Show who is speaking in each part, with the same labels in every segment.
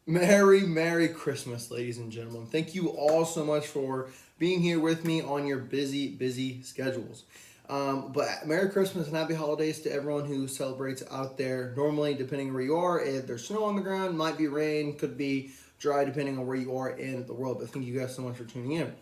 Speaker 1: Merry Christmas, ladies and gentlemen. Thank you all so much for being here with me on your busy schedules. But Merry Christmas and Happy Holidays to everyone who celebrates out there. Normally, depending on where you are, if there's snow on the ground, might be rain, could be dry, depending on where you are in the world. But thank you guys so much for tuning in.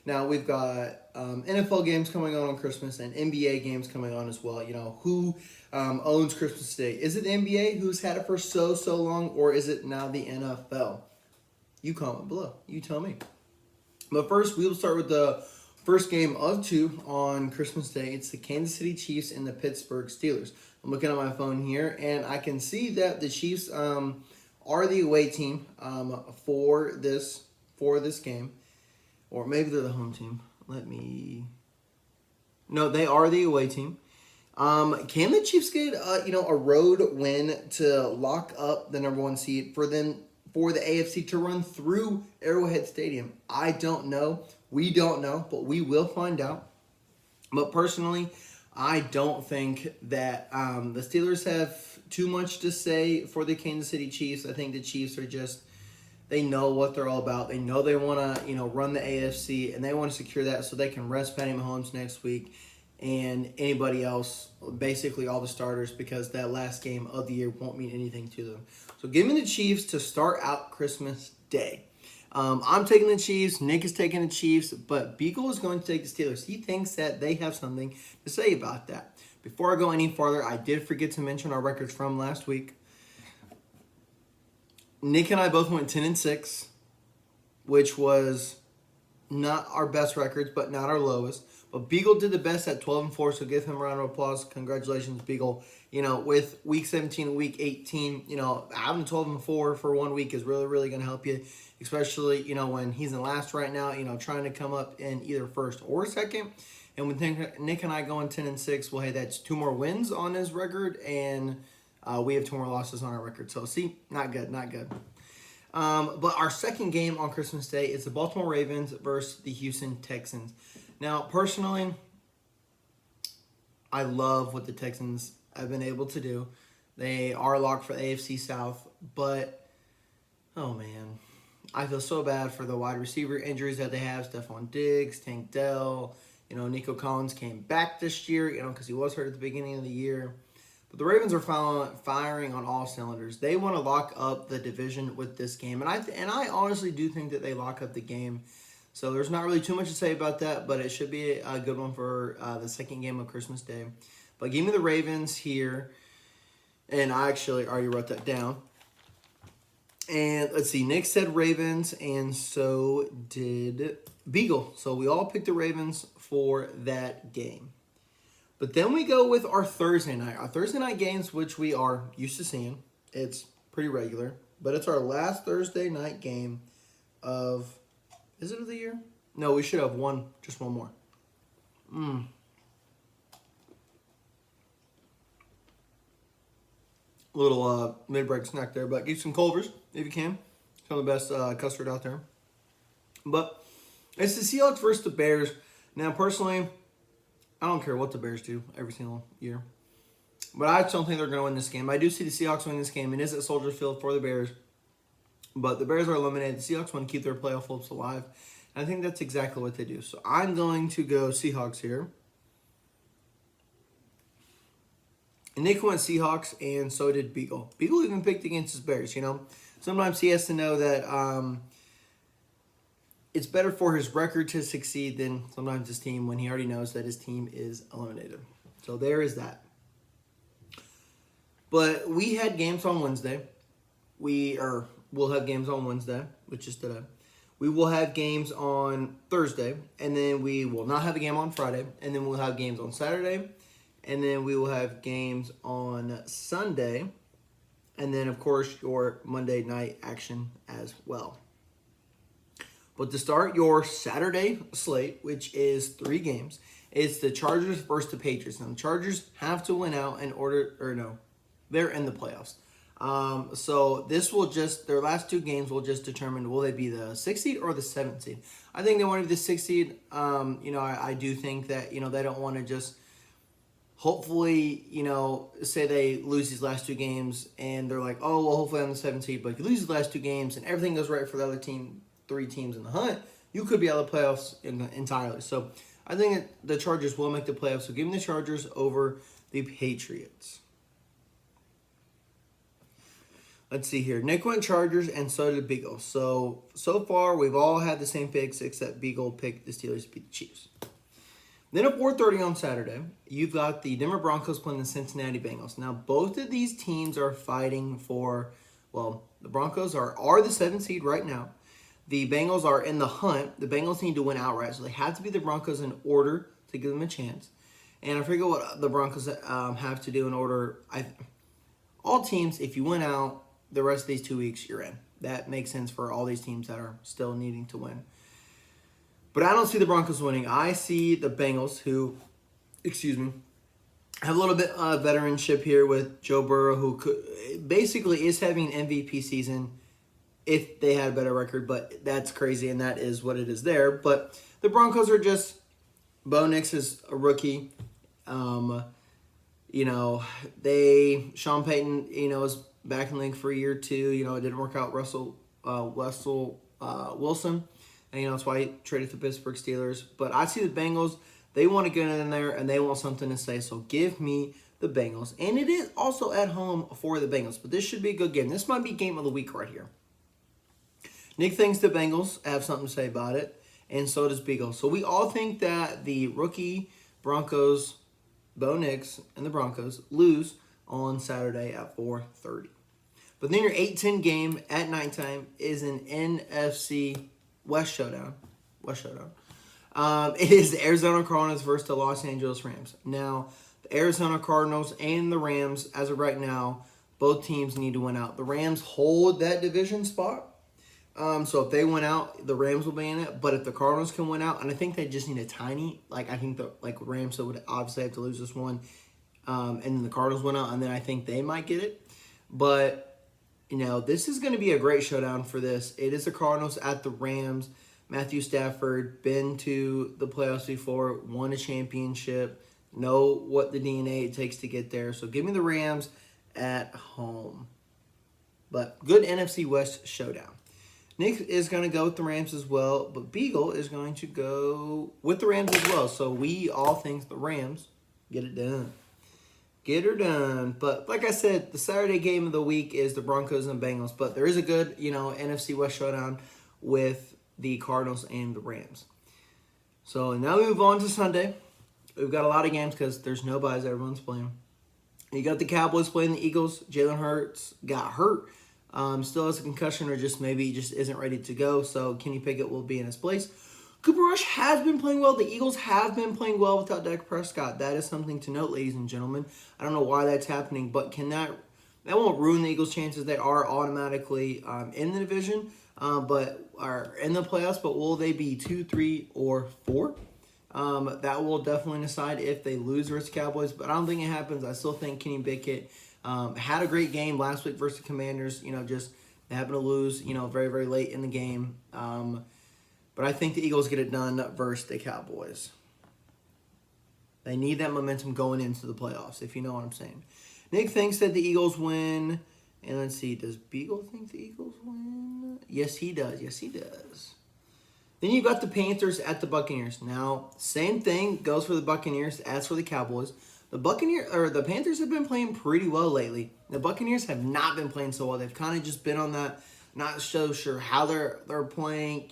Speaker 1: Now we've got NFL games coming on Christmas and NBA games coming on as well. You know who owns Christmas Day? Is it the NBA who's had it for so long, or is it now the NFL? You comment below. You tell me. But first, we will start with the first game of two on Christmas Day. It's the Kansas City Chiefs and the Pittsburgh Steelers. I'm looking at my phone here, and I can see that the Chiefs are the away team for this game, or maybe they're the home team. Let me. No, they are the away team. Can the Chiefs get a road win to lock up the number one seed for them for the AFC to run through Arrowhead Stadium? I don't know. We don't know, but we will find out. But personally, I don't think that the Steelers have too much to say for the Kansas City Chiefs. I think the Chiefs are just they know what they're all about. They know they want to run the AFC and they want to secure that so they can rest Patty Mahomes next week and anybody else, basically all the starters, because that last game of the year won't mean anything to them. So give me the Chiefs to start out Christmas Day. I'm taking the Chiefs. Nick is taking the Chiefs, but Beagle is going to take the Steelers. He thinks that they have something to say about that. Before I go any farther, I did forget to mention our records from last week. Nick and I both went 10-6, which was not our best records, but not our lowest. But Beagle did the best at 12-4, so give him a round of applause. Congratulations, Beagle. With week 17 and week 18, having 12-4 for 1 week is really going to help you, especially, when he's in last right now, trying to come up in either first or second. And with Nick and I going 10-6, well, hey, that's 2 more wins on his record, and we have 2 more losses on our record. So, see, not good. But our second game on Christmas Day is the Baltimore Ravens versus the Houston Texans. Now, personally, I love what the Texans have been able to do. They are locked for the AFC South, but, oh man, I feel so bad for the wide receiver injuries that they have. Stephon Diggs, Tank Dell, Nico Collins came back this year, because he was hurt at the beginning of the year. But the Ravens are firing on all cylinders. They want to lock up the division with this game, and I honestly do think that they lock up the game. So there's not really too much to say about that, but it should be a good one for the second game of Christmas Day. But give me the Ravens here, and I actually already wrote that down. And let's see, Nick said Ravens, and so did Beagle. So we all picked the Ravens for that game. But then we go with our Thursday night. Our Thursday night games, which we are used to seeing. It's pretty regular. But it's our last Thursday night game of... Is it of the year? No, we should have just one more. Little mid-break snack there. But get some Culver's, if you can. Some of the best custard out there. But it's the Seahawks versus the Bears. Now, personally... I don't care what the Bears do every single year. But I just don't think they're going to win this game. I do see the Seahawks win this game. It is at Soldier Field for the Bears. But the Bears are eliminated. The Seahawks want to keep their playoff hopes alive. And I think that's exactly what they do. So I'm going to go Seahawks here. And Nick went Seahawks, and so did Beagle. Beagle even picked against his Bears, Sometimes he has to know that... it's better for his record to succeed than sometimes his team when he already knows that his team is eliminated. So there is that. But we had games on Wednesday. We'll have games on Wednesday, which is today. We will have games on Thursday, and then we will not have a game on Friday, and then we'll have games on Saturday, and then we will have games on Sunday, and then, of course, your Monday night action as well. But to start your Saturday slate, which is 3 games, it's the Chargers versus the Patriots. Now, the Chargers have to win out they're in the playoffs. So this will their last 2 games will just determine will they be the 6th seed or the 7th seed. I think they want to be the 6th seed. I do think that, they don't want to just hopefully, say they lose these last two games and they're like, oh, well, hopefully I'm the 7th seed. But if you lose the last two games and everything goes right for the other team, 3 teams in the hunt, you could be out of the playoffs entirely. So I think that the Chargers will make the playoffs. So give me the Chargers over the Patriots. Let's see here. Nick went Chargers, and so did Beagle. So far, we've all had the same picks, except Beagle picked the Steelers to beat the Chiefs. Then at 4:30 on Saturday, you've got the Denver Broncos playing the Cincinnati Bengals. Now, both of these teams are fighting for, well, the Broncos are the 7th seed right now. The Bengals are in the hunt. The Bengals need to win outright, so they have to be the Broncos in order to give them a chance. And I forget what the Broncos have to do in order. All teams, if you win out the rest of these 2 weeks, you're in. That makes sense for all these teams that are still needing to win. But I don't see the Broncos winning. I see the Bengals, who, have a little bit of veteranship here with Joe Burrow, who basically is having an MVP season if they had a better record. But that's crazy, and that is what it is there. But the Broncos are just, Bo Nix is a rookie. Sean Payton, is back in the league for a year or two. It didn't work out. Russell Wilson. And, that's why he traded to the Pittsburgh Steelers. But I see the Bengals. They want to get in there, and they want something to say. So give me the Bengals. And it is also at home for the Bengals. But this should be a good game. This might be game of the week right here. Nick thinks the Bengals have something to say about it. And so does Beagle. So we all think that the rookie Broncos, Bo Nix, and the Broncos lose on Saturday at 4:30. But then your 8-10 game at nighttime is an NFC West Showdown. It is the Arizona Cardinals versus the Los Angeles Rams. Now, the Arizona Cardinals and the Rams, as of right now, both teams need to win out. The Rams hold that division spot. So if they win out, the Rams will be in it. But if the Cardinals can win out, and I think they just need a tiny, I think the Rams would obviously have to lose this one, and then the Cardinals win out, and then I think they might get it. But this is going to be a great showdown for this. It is the Cardinals at the Rams. Matthew Stafford, been to the playoffs before, won a championship, know what the DNA it takes to get there. So give me the Rams at home. But good NFC West showdown. Nick is going to go with the Rams as well, but Beagle is going to go with the Rams as well. So we all think the Rams get it done. Get her done. But like I said, the Saturday game of the week is the Broncos and Bengals. But there is a good, NFC West showdown with the Cardinals and the Rams. So now we move on to Sunday. We've got a lot of games because there's no buys. Everyone's playing. You got the Cowboys playing the Eagles. Jalen Hurts got hurt. Still has a concussion or just maybe just isn't ready to go. So Kenny Pickett will be in his place. Cooper Rush has been playing well. The Eagles have been playing well without Dak Prescott. That is something to note, ladies and gentlemen. I don't know why that's happening, but that won't ruin the Eagles' chances. They are automatically in the division, but are in the playoffs. But will they be 2, 3, or 4? That will definitely decide if they lose versus Cowboys. But I don't think it happens. I still think Kenny Pickett had a great game last week versus the Commanders. Just they happened to lose. Very very late in the game. But I think the Eagles get it done versus the Cowboys. They need that momentum going into the playoffs, if you know what I'm saying. Nick thinks that the Eagles win. And let's see, does Beagle think the Eagles win? Yes, he does. Then you've got the Panthers at the Buccaneers. Now, same thing goes for the Buccaneers as for the Cowboys. The Panthers have been playing pretty well lately. The Buccaneers have not been playing so well. They've kind of just been on that. Not so sure how they're playing.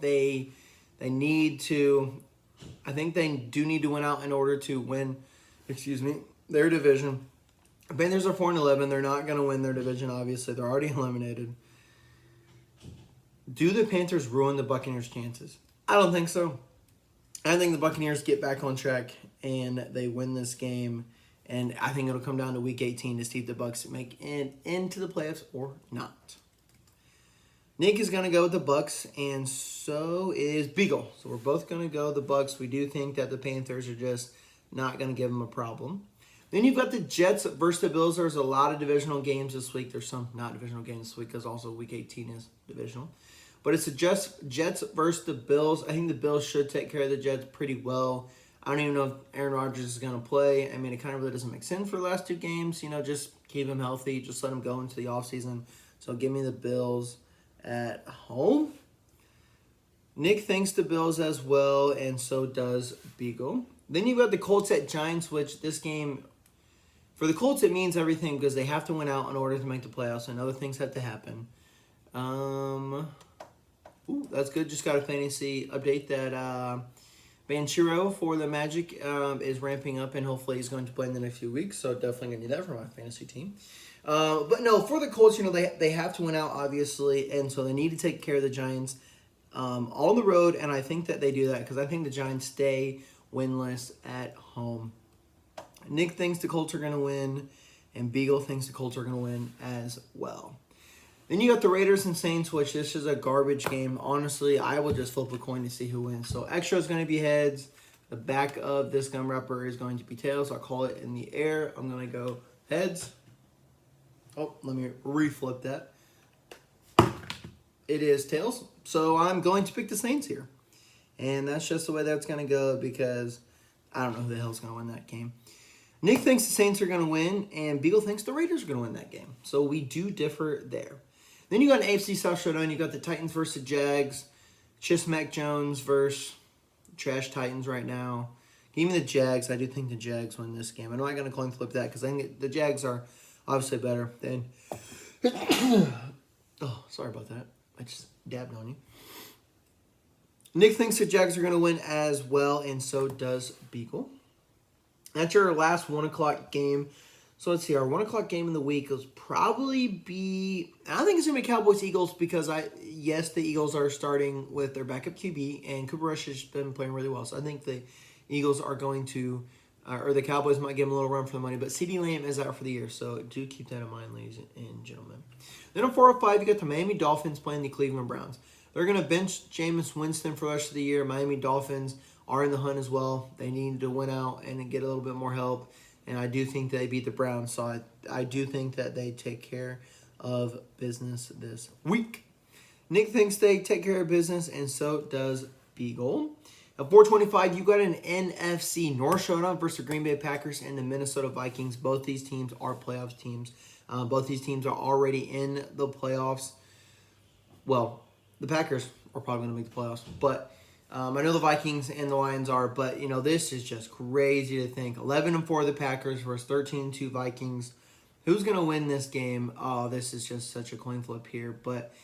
Speaker 1: They need to. I think they do need to win out in order to win. Their division. The Panthers are 4-11. They're not going to win their division. Obviously, they're already eliminated. Do the Panthers ruin the Buccaneers' chances? I don't think so. I think the Buccaneers get back on track and they win this game. And I think it'll come down to Week 18 to see if the Bucs make it into the playoffs or not. Nick is going to go with the Bucs, and so is Beagle. So we're both going to go the Bucs. We do think that the Panthers are just not going to give them a problem. Then you've got the Jets versus the Bills. There's a lot of divisional games this week. There's some not divisional games this week because also Week 18 is divisional. But it's the Jets versus the Bills. I think the Bills should take care of the Jets pretty well. I don't even know if Aaron Rodgers is going to play. I mean, it kind of really doesn't make sense for the last 2 games. Just keep him healthy. Just let him go into the offseason. So give me the Bills at home. Nick thinks the Bills as well, and so does Beagle. Then you've got the Colts at Giants, which this game, for the Colts, it means everything because they have to win out in order to make the playoffs, and other things have to happen. That's good. Just got a fantasy update that Banchero for the Magic is ramping up, and hopefully he's going to play in the next few weeks. So definitely going to need that for my fantasy team. But no, for the Colts, they have to win out, obviously, and so they need to take care of the Giants on the road, and I think that they do that because I think the Giants stay winless at home. Nick thinks the Colts are going to win, and Beagle thinks the Colts are going to win as well. Then you got the Raiders and Saints, which this is a garbage game. Honestly, I will just flip a coin to see who wins. So extra is going to be heads. The back of this gum wrapper is going to be tails. I'll call it in the air. I'm going to go heads. Oh, let me reflip that. It is tails. So I'm going to pick the Saints here. And that's just the way that's going to go because I don't know who the hell's going to win that game. Nick thinks the Saints are going to win, and Beagle thinks the Raiders are going to win that game. So we do differ there. Then you got an AFC South showdown. You got the Titans versus Jags. Just Mac Jones versus trash Titans right now. Give me the Jags. I do think the Jags win this game. I'm not going to coin flip that because I think the Jags are obviously better than... Oh, sorry about that. I just dabbed on you. Nick thinks the Jags are going to win as well, and so does Beagle. That's your last 1 o'clock game. So let's see. Our 1 o'clock game in the week will probably be... I think it's going to be Cowboys-Eagles because, yes, the Eagles are starting with their backup QB, and Cooper Rush has been playing really well. So I think the Eagles are going to... or the Cowboys might give them a little run for the money. But CeeDee Lamb is out for the year, so do keep that in mind, ladies and gentlemen. Then on 405, you got the Miami Dolphins playing the Cleveland Browns. They're going to bench Jameis Winston for the rest of the year. Miami Dolphins are in the hunt as well. They need to win out and get a little bit more help. And I do think they beat the Browns. So I do think that they take care of business this week. Nick thinks they take care of business, and so does Beagle. At 425, you got an NFC North showdown versus the Green Bay Packers and the Minnesota Vikings. Both these teams are playoffs teams. Both these teams are already in the playoffs. Well, the Packers are probably going to make the playoffs. But I know the Vikings and the Lions are. But, this is just crazy to think. 11-4 the Packers versus 13-2 Vikings. Who's going to win this game? Oh, this is just such a coin flip here. But,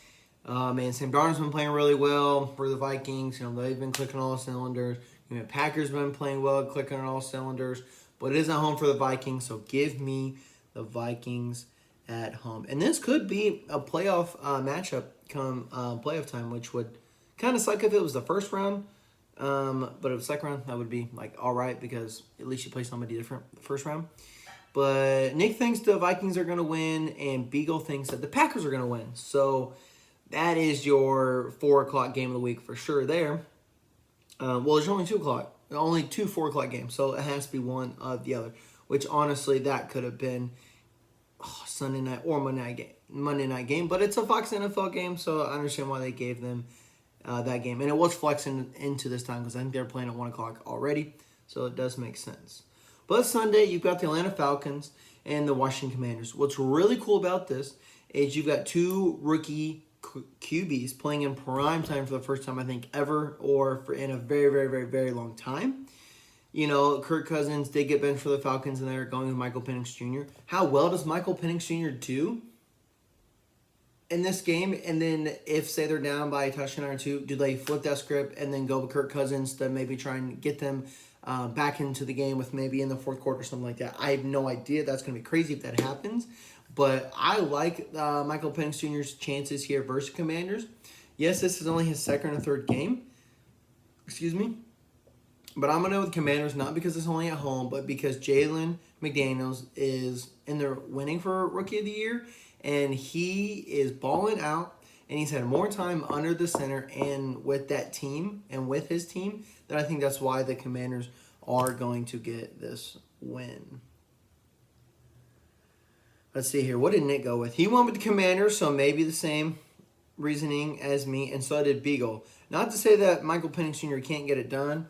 Speaker 1: man, Sam Darnold's been playing really well for the Vikings. They've been clicking all cylinders. Packers been playing well, clicking on all cylinders. But it is at home for the Vikings, so give me the Vikings at home. And this could be a playoff matchup come playoff time, which would kind of suck if it was the first round. But if it was second round, that would be all right because at least you play somebody different the first round. But Nick thinks the Vikings are going to win, and Beagle thinks that the Packers are going to win. So that is your 4 o'clock game of the week for sure there. Well, there's only 2 o'clock. Only 2 4 o'clock games, so it has to be one of the other. Which, honestly, that could have been Sunday night or Monday night game. But it's a Fox NFL game, so I understand why they gave them that game. And it was flexing into this time because I think they're playing at 1 o'clock already. So it does make sense. But Sunday, you've got the Atlanta Falcons and the Washington Commanders. What's really cool about this is you've got 2 rookie QBs playing in prime time for the first time, I think, ever or in a very, very, very, very long time. Kirk Cousins did get benched for the Falcons, and they're going with Michael Penix Jr. How well does Michael Penix Jr. do in this game? And then if, say, they're down by a touchdown or 2, do they flip that script and then go with Kirk Cousins to maybe try and get them back into the game with maybe in the fourth quarter or something like that? I have no idea. That's going to be crazy if that happens. But I like Michael Penix Jr.'s chances here versus Commanders. Yes, this is only his second or third game. Excuse me. But I'm going to go with Commanders, not because it's only at home, but because Jalen McDaniels is in there winning for Rookie of the Year, and he is balling out, and he's had more time under the center and with that team and with his team, that I think that's why the Commanders are going to get this win. Let's see here. What did Nick go with? He went with the Commanders, so maybe the same reasoning as me, and so did Beagle. Not to say that Michael Penix Jr. can't get it done,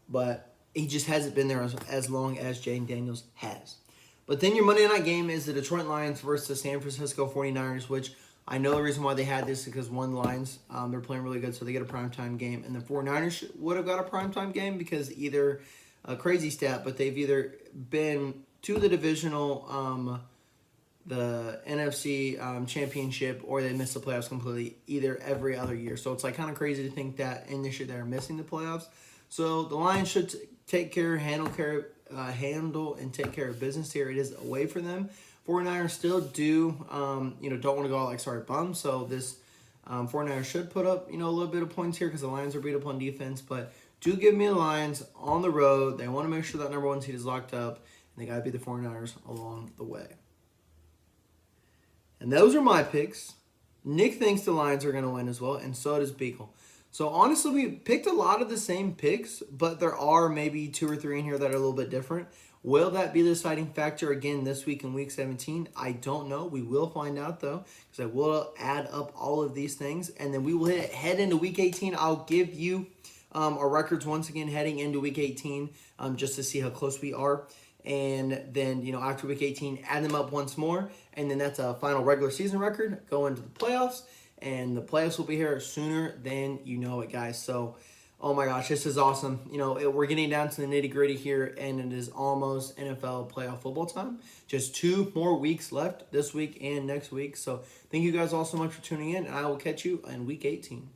Speaker 1: but He just hasn't been there as long as Jayden Daniels has. But then your Monday night game is the Detroit Lions versus the San Francisco 49ers, which I know the reason why they had this is because one, Lions, they're playing really good, so they get a primetime game. And the 49ers would have got a primetime game because either, a crazy stat, but they've either been to the divisional, the NFC championship, or they missed the playoffs completely either every other year. So it's like kind of crazy to think that in this year they're missing the playoffs. So the Lions should handle and take care of business here. It is away for them. 49ers still do, don't want to go out like sorry bums. So this 49ers should put up, a little bit of points here because the Lions are beat up on defense. But do give me the Lions on the road. They want to make sure that number one seed is locked up, and they got to beat the 49ers along the way. And those are my picks. Nick thinks the Lions are going to win as well, and so does Beagle. So honestly, we picked a lot of the same picks, but there are maybe 2 or 3 in here that are a little bit different. Will that be the deciding factor again this week in Week 17? I don't know. We will find out, though, because I will add up all of these things, and then we will head into Week 18. I'll give you our records once again heading into Week 18 just to see how close we are. And then, after Week 18, add them up once more, and then that's a final regular season record going to the playoffs. And the playoffs will be here sooner than you know it, guys. So, oh my gosh, this is awesome. We're getting down to the nitty-gritty here, and it is almost NFL playoff football time. Just 2 more weeks left this week and next week. So, thank you guys all so much for tuning in, and I will catch you in Week 18.